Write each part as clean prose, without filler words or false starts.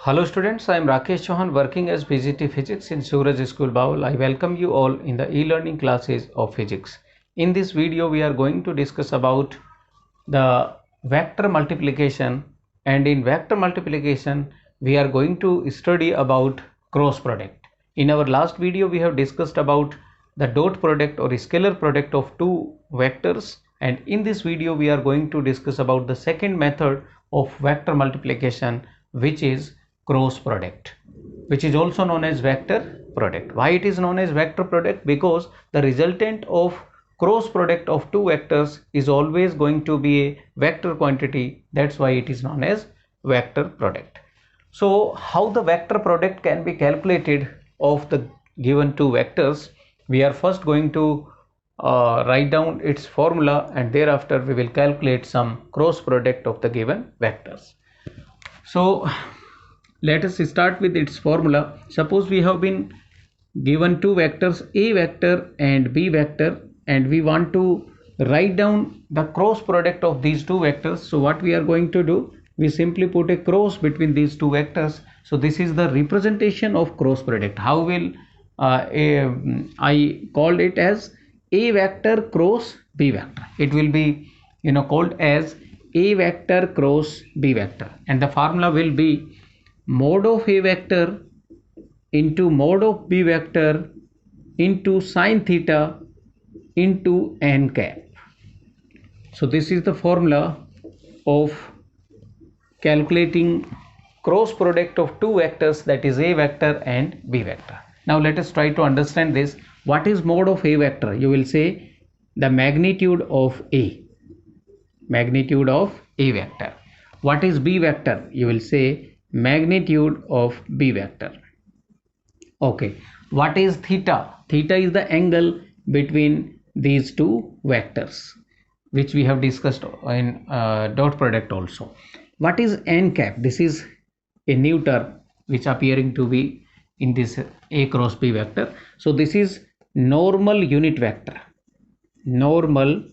Hello students, I am Rakesh Chauhan working as PGT Physics in Suraj School Bawal. I welcome you all in the e-learning classes of physics. In this video we are going to discuss about the vector multiplication, and in vector multiplication we are going to study about cross product. In our last video we have discussed about the dot product or scalar product of two vectors, and in this video we are going to discuss about the second method of vector multiplication, which is cross product, which is also known as vector product. Why it is known as vector product? Because the resultant of cross product of two vectors is always going to be a vector quantity. That's why it is known as vector product. So how the vector product can be calculated of the given two vectors? We are first going to write down its formula, and thereafter we will calculate some cross product of the given vectors. So let us start with its formula. Suppose we have been given two vectors, a vector and b vector, and we want to write down the cross product of these two vectors. So what we are going to do, we simply put a cross between these two vectors. So this is the representation of cross product. How will I called it as a vector cross b vector. It will be called as a vector cross b vector, and the formula will be mod of a vector into mod of b vector into sine theta into n cap. So this is the formula of calculating cross product of two vectors, that is a vector and b vector. Now let us try to understand this. What is mod of a vector? You will say the magnitude of a vector. What is b vector? You will say magnitude of b vector. Okay, what is theta? Theta is the angle between these two vectors, which we have discussed in dot product also. What is n cap? This is a new term which appearing to be in this a cross b vector. So this is normal unit vector. What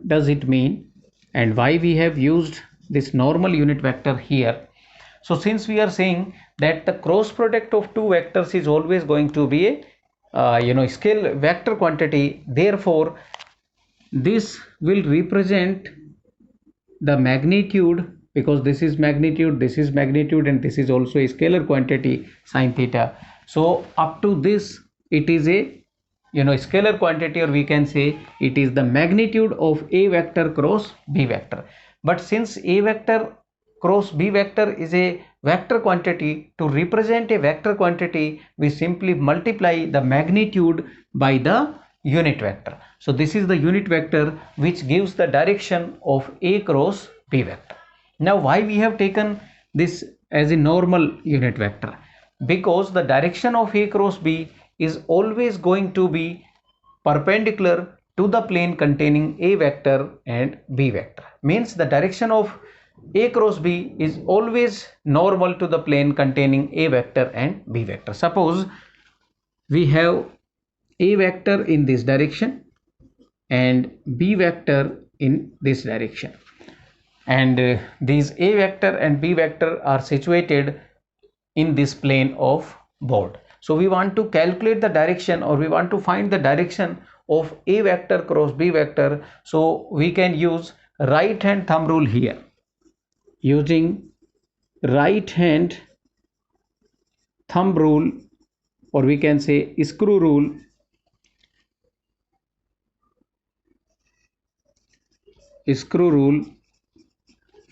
does it mean, and why we have used this normal unit vector here? So since we are saying that the cross product of two vectors is always going to be a scale vector quantity, therefore this will represent the magnitude, because this is magnitude, and this is also a scalar quantity sine theta. So up to this it is a scalar quantity, or we can say it is the magnitude of a vector cross b vector. But since a vector cross b vector is a vector quantity, to represent a vector quantity we simply multiply the magnitude by the unit vector. So this is the unit vector which gives the direction of a cross b vector. Now why we have taken this as a normal unit vector? Because the direction of a cross b is always going to be perpendicular to the plane containing a vector and b vector. Means the direction of a cross b is always normal to the plane containing a vector and b vector. Suppose we have a vector in this direction and b vector in this direction, and these a vector and b vector are situated in this plane of board. So we want to calculate the direction, or we want to find the direction of a vector cross b vector. So we can use right hand thumb rule here. Using right hand thumb rule, or we can say screw rule,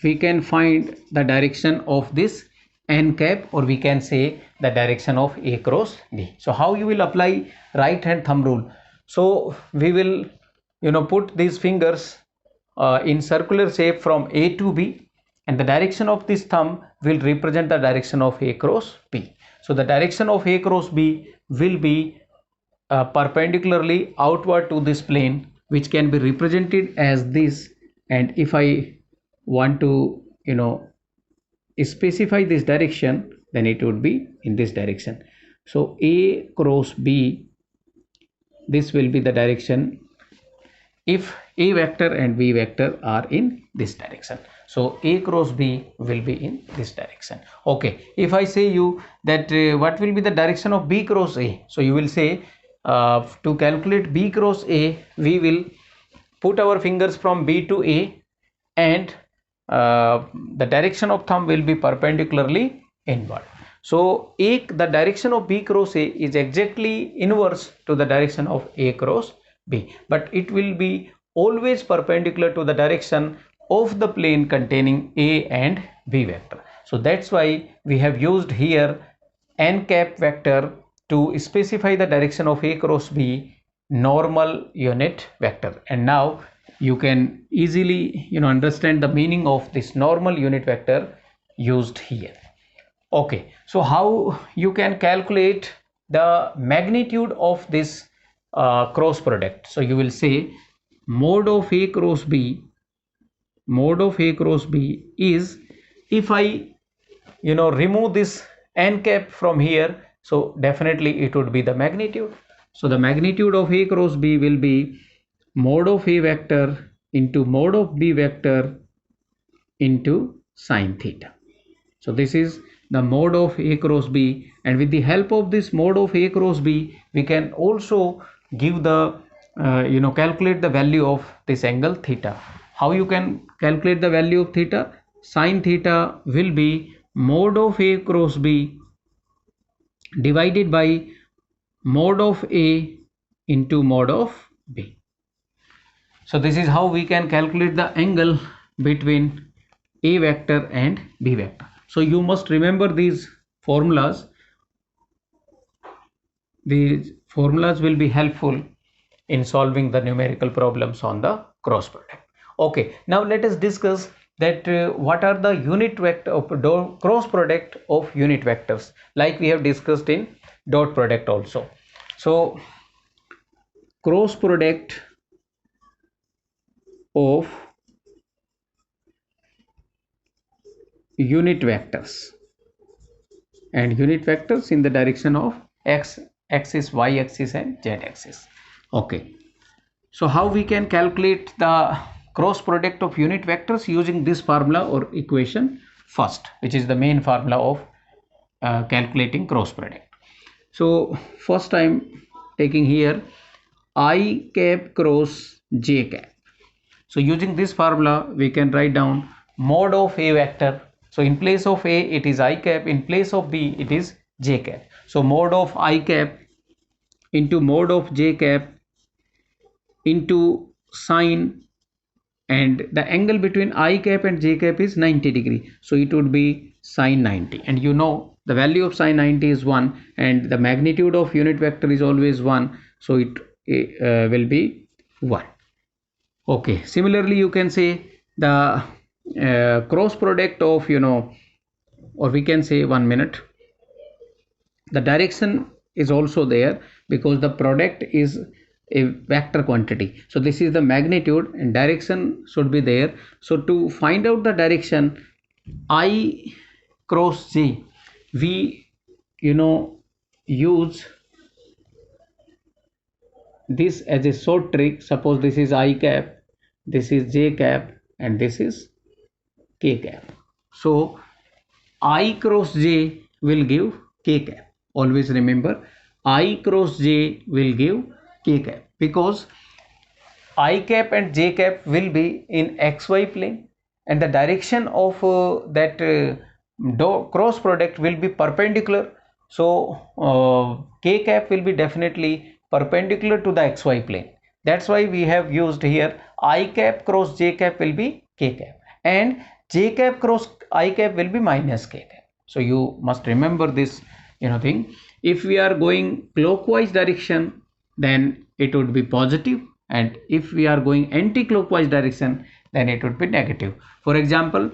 we can find the direction of this n cap, or we can say the direction of a cross b. So how you will apply right hand thumb rule? So we will put these fingers in circular shape from a to b, and the direction of this thumb will represent the direction of a cross b. So the direction of a cross b will be perpendicularly outward to this plane, which can be represented as this. And if I want to specify this direction, then it would be in this direction. So a cross b, this will be the direction if A vector and B vector are in this direction. So A cross B will be in this direction. Okay, if I say you that what will be the direction of B cross A, so you will say to calculate B cross A, we will put our fingers from B to A, and the direction of thumb will be perpendicularly inward. So the direction of B cross A is exactly inverse to the direction of A cross B, but it will be always perpendicular to the direction of the plane containing A and B vector. So that's why we have used here n cap vector to specify the direction of A cross B normal unit vector. And now you can easily understand the meaning of this normal unit vector used here. Okay, so how you can calculate the magnitude of this cross product? So you will say mod of A cross B is, if I remove this n cap from here, so definitely it would be the magnitude. So the magnitude of A cross B will be mod of A vector into mod of B vector into sine theta. So this is the mod of A cross B, and with the help of this mod of A cross B, we can also give the calculate the value of this angle theta. How you can calculate the value of theta? Sine theta will be mod of A cross B divided by mod of A into mod of B. So this is how we can calculate the angle between A vector and B vector. So you must remember these formulas. These formulas will be helpful in solving the numerical problems on the cross product. Okay, now let us discuss that what are the unit vector of cross product of unit vectors, like we have discussed in dot product also. So cross product of unit vectors, and unit vectors in the direction of x axis, y axis and z axis. Okay, so how we can calculate the cross product of unit vectors? Using this formula or equation first, which is the main formula of calculating cross product. So first I am taking here I cap cross j cap. So using this formula we can write down mod of A vector. So in place of A it is I cap, in place of B it is j cap. So mod of I cap into mod of j cap into sine, and the angle between I cap and j cap is 90 degree, so it would be sine 90, and the value of sine 90 is 1, and the magnitude of unit vector is always 1, so it will be 1. Okay, similarly you can say the cross product of or we can say, 1 minute, the direction is also there because the product is a vector quantity. So this is the magnitude and direction should be there. So to find out the direction I cross j, we use this as a short trick. Suppose this is I cap, this is j cap, and this is k cap. So I cross j will give k cap. Always remember, I cross j will give k cap, because I cap and j cap will be in xy plane, and the direction of that cross product will be perpendicular. So k cap will be definitely perpendicular to the xy plane. That's why we have used here I cap cross j cap will be k cap, and j cap cross I cap will be minus k cap. So you must remember this thing. If we are going clockwise direction, then it would be positive, and if we are going anti-clockwise direction, then it would be negative. For example,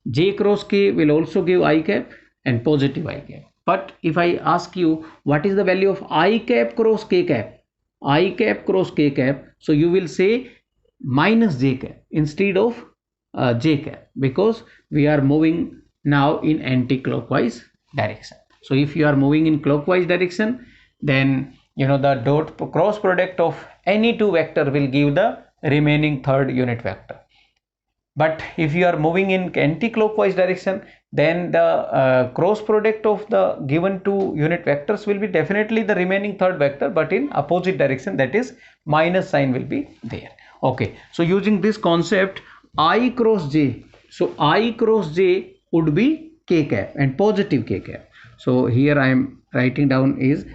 j cross k will also give I cap and positive I cap. But if I ask you what is the value of I cap cross k cap, I cap cross k cap, so you will say minus j cap instead of j cap, because we are moving now in anti-clockwise direction. So if you are moving in clockwise direction, then the dot cross product of any two vector will give the remaining third unit vector. But if you are moving in anti-clockwise direction, then the cross product of the given two unit vectors will be definitely the remaining third vector, but in opposite direction, that is minus sign will be there. Okay, so using this concept, I cross j, so I cross j would be k cap and positive k cap. So here I am writing down is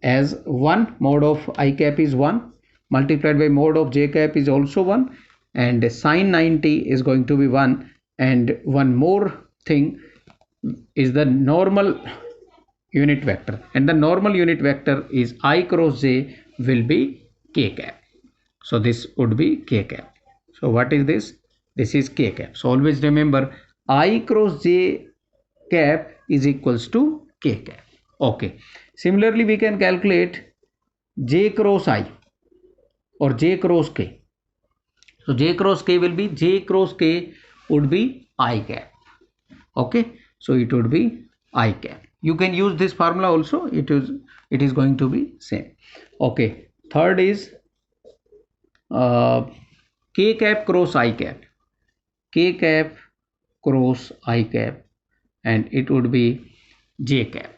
as 1 mod of I cap is 1 multiplied by mod of j cap is also 1, and sine 90 is going to be 1, and one more thing is the normal unit vector, and the normal unit vector is I cross j will be k cap. So this would be k cap. So what is this? This is k cap. So always remember I cross j cap is equals to k cap. Okay, similarly we can calculate j cross I or j cross k. So j cross k will be, j cross k would be I cap. Okay, so it would be I cap. You can use this formula also, it is going to be same. Okay, third is k cap cross I cap, k cap cross I cap, and it would be j cap.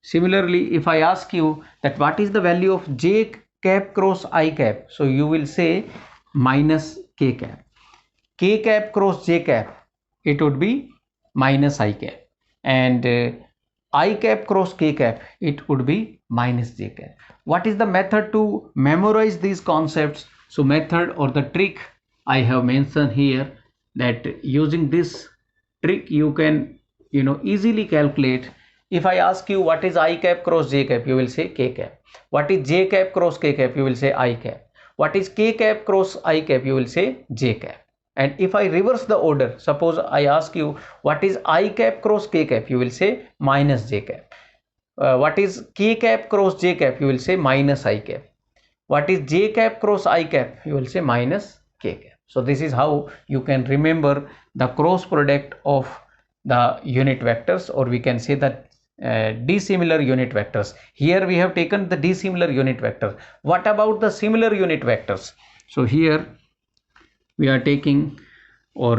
Similarly, if I ask you that what is the value of j cap cross I cap, so you will say minus k cap. K cap cross j cap, it would be minus I cap, and I cap cross k cap, it would be minus j cap. What is the method to memorize these concepts? So method or the trick I have mentioned here, that using this trick you can easily calculate. If I ask you what is I cap cross j cap, you will say k cap. What is j cap cross k cap, you will say I cap. What is k cap cross I cap, you will say j cap. And if I reverse the order, suppose I ask you what is I cap cross k cap, you will say minus j cap. What is k cap cross j cap, you will say minus I cap. What is j cap cross I cap, you will say minus k cap. So this is how you can remember the cross product of the unit vectors, or we can say that dissimilar unit vectors. Here we have taken the dissimilar unit vector. What about the similar unit vectors? So here we are taking, or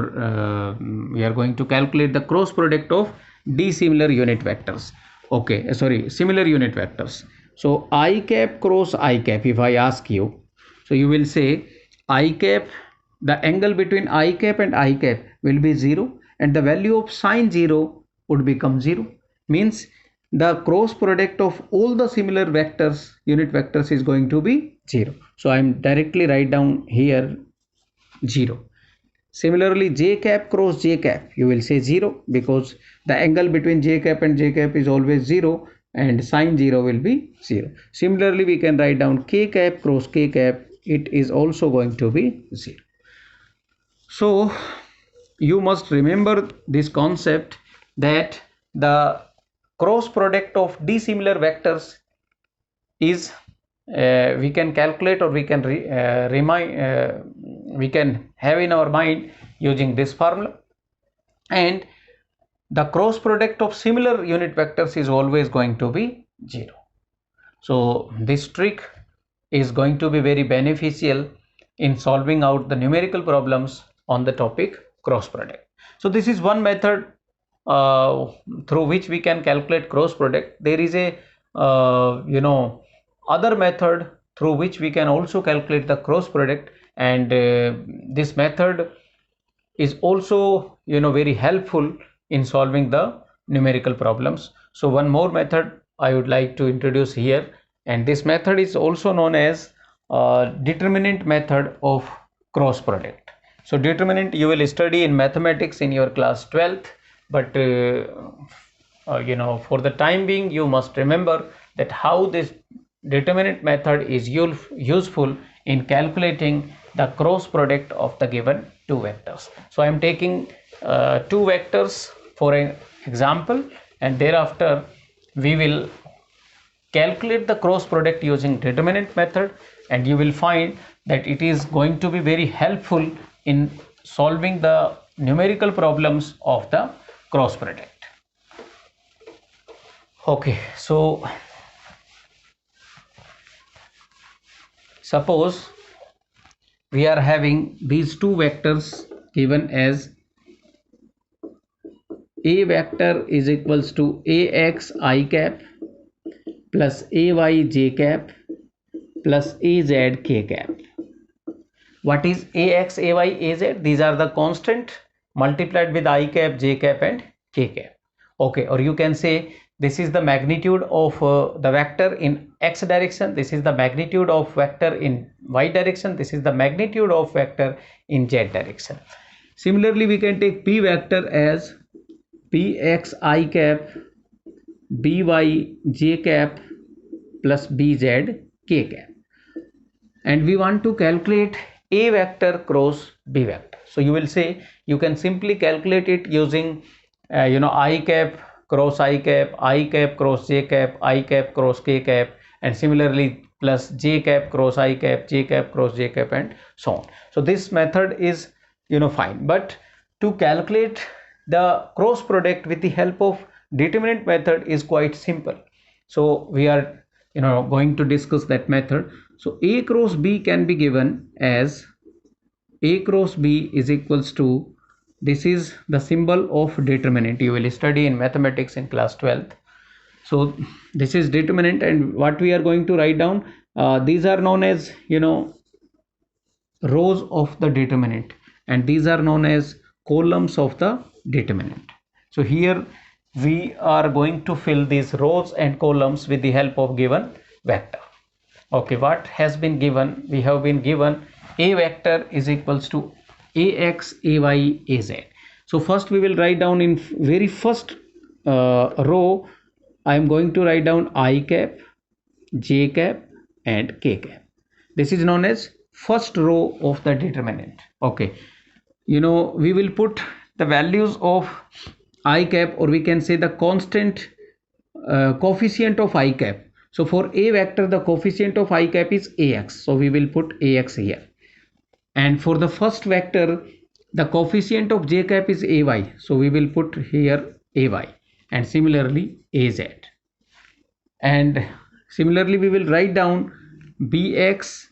we are going to calculate the cross product of dissimilar unit vectors. Okay, sorry, similar unit vectors. So I cap cross I cap, if I ask you, so you will say I cap, the angle between I cap and I cap will be 0, and the value of sine 0 would become 0. Means the cross product of all the similar vectors, unit vectors, is going to be 0. So I am directly write down here 0. Similarly, j cap cross j cap, you will say 0, because the angle between j cap and j cap is always 0, and sine 0 will be 0. Similarly, we can write down k cap cross k cap, it is also going to be 0. So you must remember this concept, that the cross product of dissimilar vectors is we can calculate, or we can we can have in our mind using this formula, and the cross product of similar unit vectors is always going to be 0. So this trick is going to be very beneficial in solving out the numerical problems on the topic cross product. So this is one method through which we can calculate cross product. There is a other method through which we can also calculate the cross product, and this method is also very helpful in solving the numerical problems. So one more method I would like to introduce here, and this method is also known as determinant method of cross product. So determinant you will study in mathematics in your class 12th, but for the time being you must remember that how this determinant method is useful in calculating the cross product of the given two vectors. So I am taking two vectors for an example, and thereafter we will calculate the cross product using determinant method, and you will find that it is going to be very helpful in solving the numerical problems of the cross product. Okay, so suppose we are having these two vectors given as a vector is equals to ax I cap plus ay j cap plus az k cap. What is ax, ay, az? These are the constant multiplied with I cap, j cap and k cap. Okay, or you can say this is the magnitude of the vector in x direction, this is the magnitude of vector in y direction, this is the magnitude of vector in z direction. Similarly, we can take p vector as px I cap by j cap plus bz k cap, and we want to calculate a vector cross b vector. So you will say you can simply calculate it using I cap cross I cap cross j cap, I cap cross k cap, and similarly plus j cap cross I cap, j cap cross j cap, and so on. So this method is fine, but to calculate the cross product with the help of determinant method is quite simple. So we are going to discuss that method. So a cross b can be given as a cross b is equals to, this is the symbol of determinant, you will study in mathematics in class 12th. So this is determinant, and what we are going to write down, these are known as rows of the determinant, and these are known as columns of the determinant. So here we are going to fill these rows and columns with the help of given vector. Okay, what has been given? We have been given a vector is equals to ax, ay, az. So first we will write down in very first row, I am going to write down I cap, j cap and k cap. This is known as first row of the determinant. Okay, we will put the values of I cap, or we can say the constant coefficient of I cap. So for a vector, the coefficient of I cap is ax, so we will put ax here. And for the first vector, the coefficient of j cap is ay, so we will put here ay, and similarly az. And similarly we will write down bx,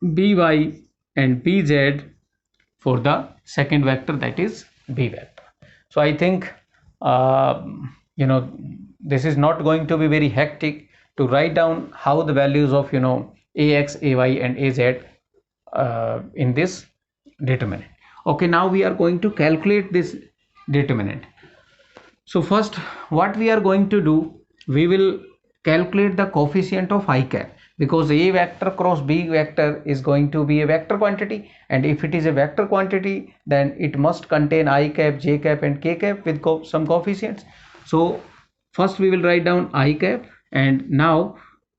by and bz for the second vector, that is b vector. So I think this is not going to be very hectic to write down how the values of ax, ay and az in this determinant. Okay, now we are going to calculate this determinant. So first what we are going to do, we will calculate the coefficient of I cap, because a vector cross b vector is going to be a vector quantity, and if it is a vector quantity, then it must contain I cap, j cap and k cap with some coefficients. So first we will write down I cap, and now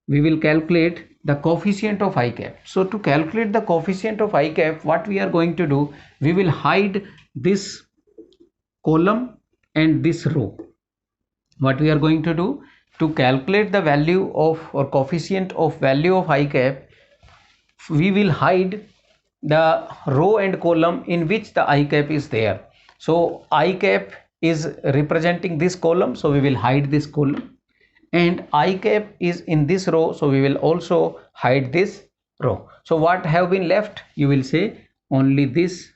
we will calculate the coefficient of I cap. So to calculate the coefficient of I cap, what we are going to do, we will hide this column and this row. What we are going to do, to calculate the value of or coefficient of value of I cap, we will hide the row and column in which the I cap is there. So I cap is representing this column, so we will hide this column, and I cap is in this row, so we will also hide this row. So what have been left, you will say only this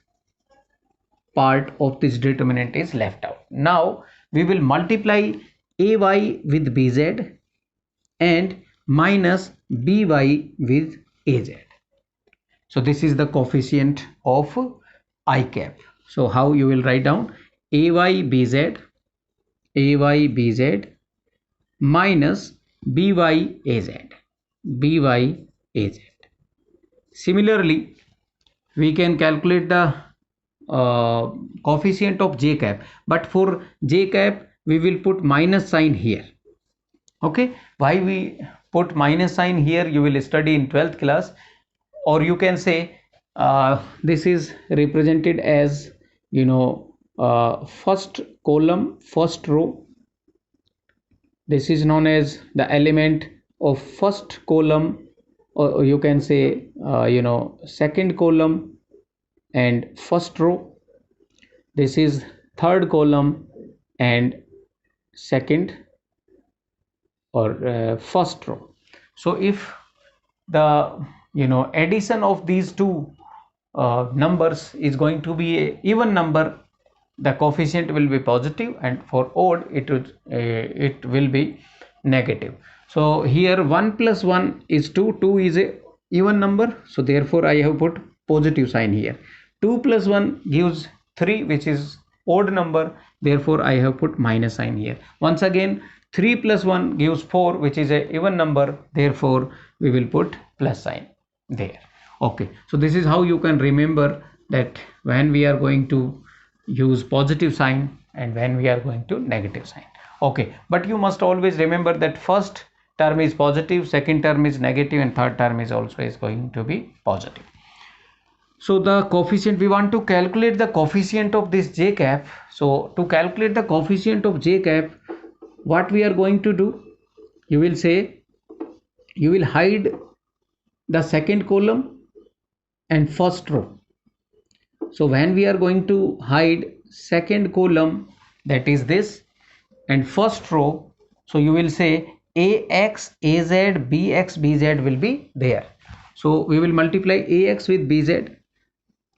part of this determinant is left out. Now we will multiply ay with bz and minus by with az. So this is the coefficient of I cap. So how you will write down ay bz minus by az. Similarly, we can calculate the coefficient of j cap, but for j cap we will put minus sign here. Okay, why we put minus sign here, you will study in 12th class, or you can say this is represented as first column, first row. This is known as the element of first column, or you can say second column and first row. This is third column and second or first row. So if the addition of these two numbers is going to be a even number, the coefficient will be positive, and for odd it will be negative. So here 1 plus 1 is 2, 2 is a even number, so therefore I have put positive sign here. 2 plus 1 gives 3, which is odd number, therefore I have put minus sign here. Once again 3 plus 1 gives 4, which is a even number, therefore we will put plus sign there. Okay, so this is how you can remember that when we are going to use positive sign and when we are going to negative sign. Okay, but you must always remember that first term is positive, second term is negative, and third term is also is going to be positive. So the coefficient, we want to calculate the coefficient of this j cap. So to calculate the coefficient of j cap, what we are going to do, you will say you will hide the second column and first row. So when we are going to hide second column, that is this, and first row, so you will say ax, az, bx, bz will be there. So we will multiply ax with bz,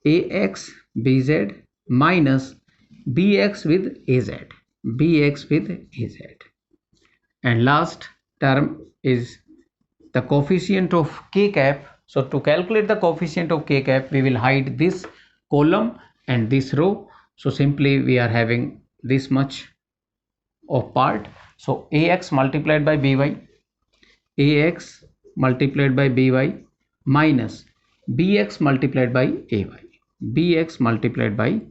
ax bz minus bx with az, bx with az, and last term is the coefficient of k cap. So to calculate the coefficient of k cap, we will hide this column and this row. So simply we are having this much of part. So ax multiplied by by, ax multiplied by by minus bx multiplied by ay, bx multiplied by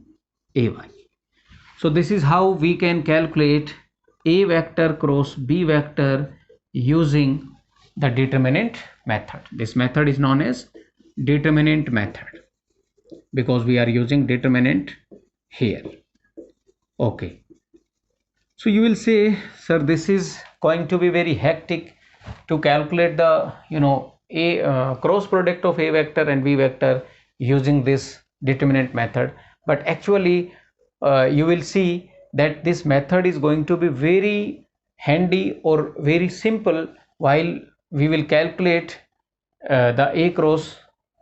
ay. So this is how we can calculate a vector cross b vector using the determinant method. This method is known as determinant method because we are using determinant here. Okay, so you will say, sir, this is going to be very hectic to calculate the a cross product of a vector and b vector using this determinant method. But actually you will see that this method is going to be very handy or very simple while we will calculate the a cross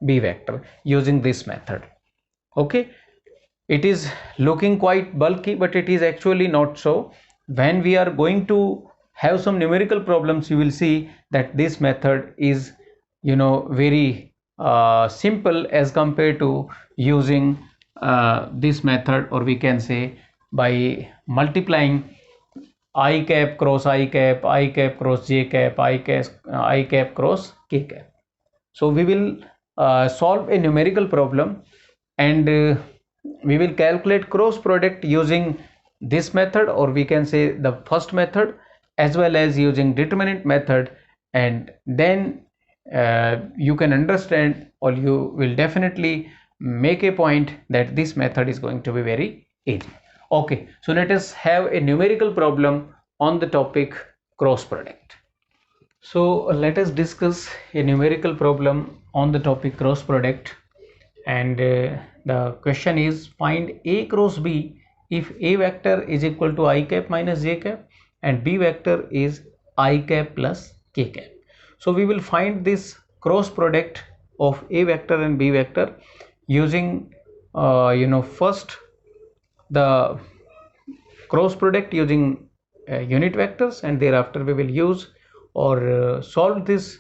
b vector using this method. Okay, it is looking quite bulky, but it is actually not so. When we are going to have some numerical problems, you will see that this method is very simple as compared to using this method, or we can say by multiplying I cap cross I cap, I cap cross j cap, I cap cross k cap. So we will solve a numerical problem, and we will calculate cross product using this method, or we can say the first method, as well as using determinant method, and then you can understand, or you will definitely make a point that this method is going to be very easy. Okay, so let us have a numerical problem on the topic cross product. So let us discuss a numerical problem on the topic cross product, and the question is, find a cross b if a vector is equal to I cap minus j cap and b vector is I cap plus k cap. So we will find this cross product of a vector and b vector using first the cross product using unit vectors, and thereafter we will use or solve this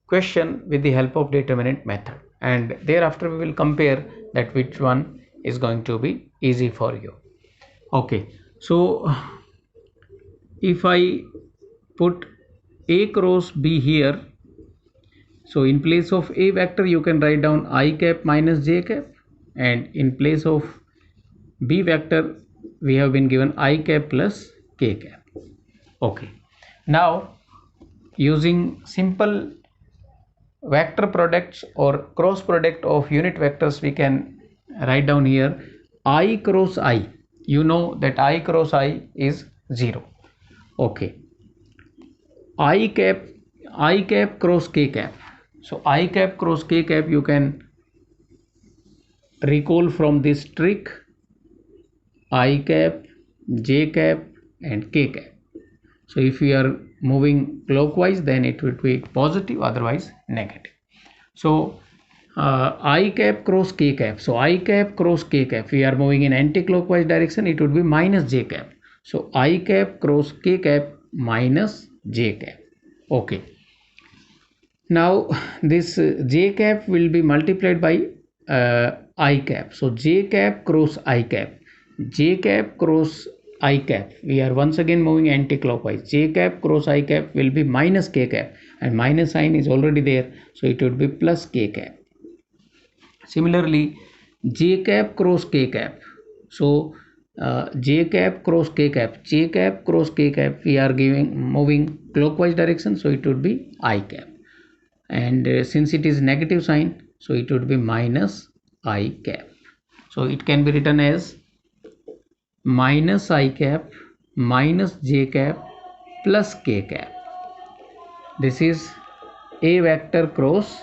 question with the help of determinant method, and thereafter we will compare that which one is going to be easy for you. Okay, so if I put a cross b here, so in place of a vector you can write down I cap minus j cap, and in place of b vector we have been given I cap plus k cap. Okay, now using simple vector products or cross product of unit vectors, we can write down here I cross I. You know that I cross I is 0. Okay, I cap cross k cap. So I cap cross k cap you can recall from this trick, I cap, j cap and k cap. So if we are moving clockwise, then it would be positive, otherwise negative. So I cap cross k cap. So I cap cross k cap, we are moving in anti-clockwise direction, it would be minus j cap. So I cap cross k cap minus j cap. Okay. Now this j cap will be multiplied by I cap. So j cap cross I cap. J cap cross I cap. We are once again moving anti-clockwise. J cap cross I cap will be minus k cap, and minus sign is already there, so it would be plus k cap. Similarly, j cap cross k cap. So j cap cross k cap. J cap cross k cap. We are moving clockwise direction, so it would be I cap. And since it is negative sign, so it would be minus I cap. So it can be written as minus I cap minus j cap plus k cap. This is A vector cross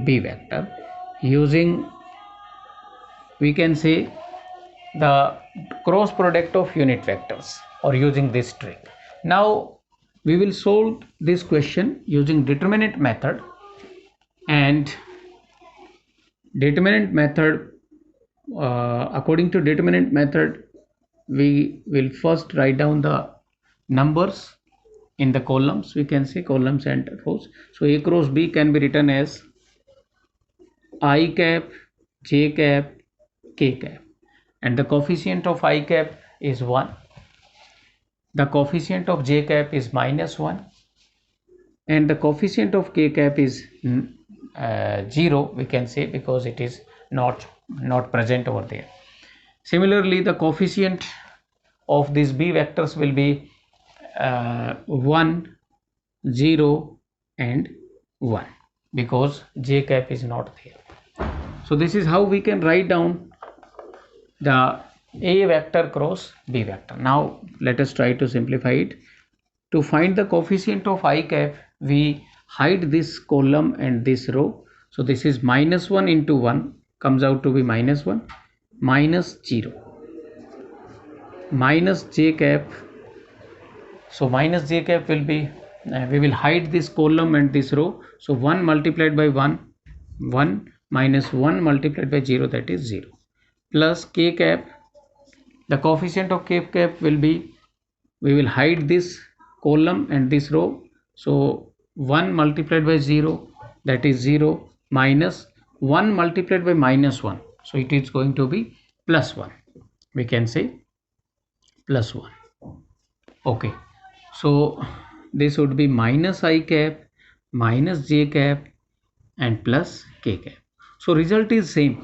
B vector using, we can say, the cross product of unit vectors, or using this trick. Now we will solve this question using determinant method. And determinant method, according to determinant method, we will first write down the numbers in the columns. We can say columns and rows. So A cross B can be written as I cap, j cap, k cap, and the coefficient of I cap is 1. The coefficient of j cap is -1, and the coefficient of k cap is 0, we can say, because it is not present over there. Similarly, the coefficient of these b vectors will be 1, 0 and 1, because j cap is not there. So this is how we can write down the A vector cross B vector. Now let us try to simplify it. To find the coefficient of I cap, we hide this column and this row. So this is -1 into 1 comes out to be -1, minus 0, minus j cap. So minus j cap will be, we will hide this column and this row. So 1 multiplied by 1, 1, minus 1 multiplied by 0, that is 0, plus k cap. The coefficient of k cap will be, we will hide this column and this row. So 1 multiplied by 0, that is 0, minus 1 multiplied by -1. So it is going to be +1. We can say +1. Okay. So this would be minus I cap, minus j cap and plus k cap. So result is same.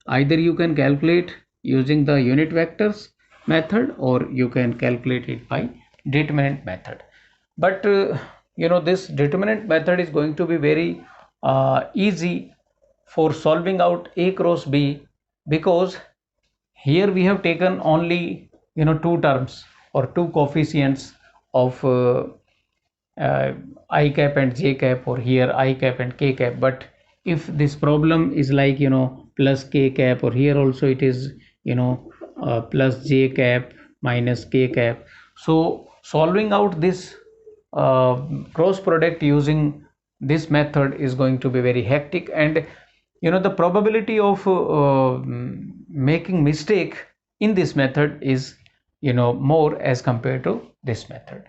Either you can calculate using the unit vectors method, or you can calculate it by determinant method. But this determinant method is going to be very easy for solving out A cross B, because here we have taken only two terms or two coefficients of I cap and j cap, or here I cap and k cap. But if this problem is like plus k cap, or here also it is plus j cap minus k cap, so solving out this cross product using this method is going to be very hectic, and the probability of making mistake in this method is more as compared to this method.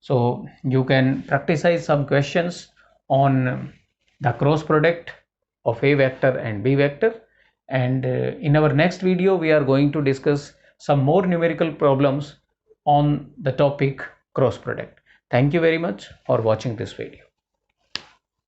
So you can practice some questions on the cross product of A vector and B vector, and in our next video we are going to discuss some more numerical problems on the topic cross product. Thank you very much for watching this video.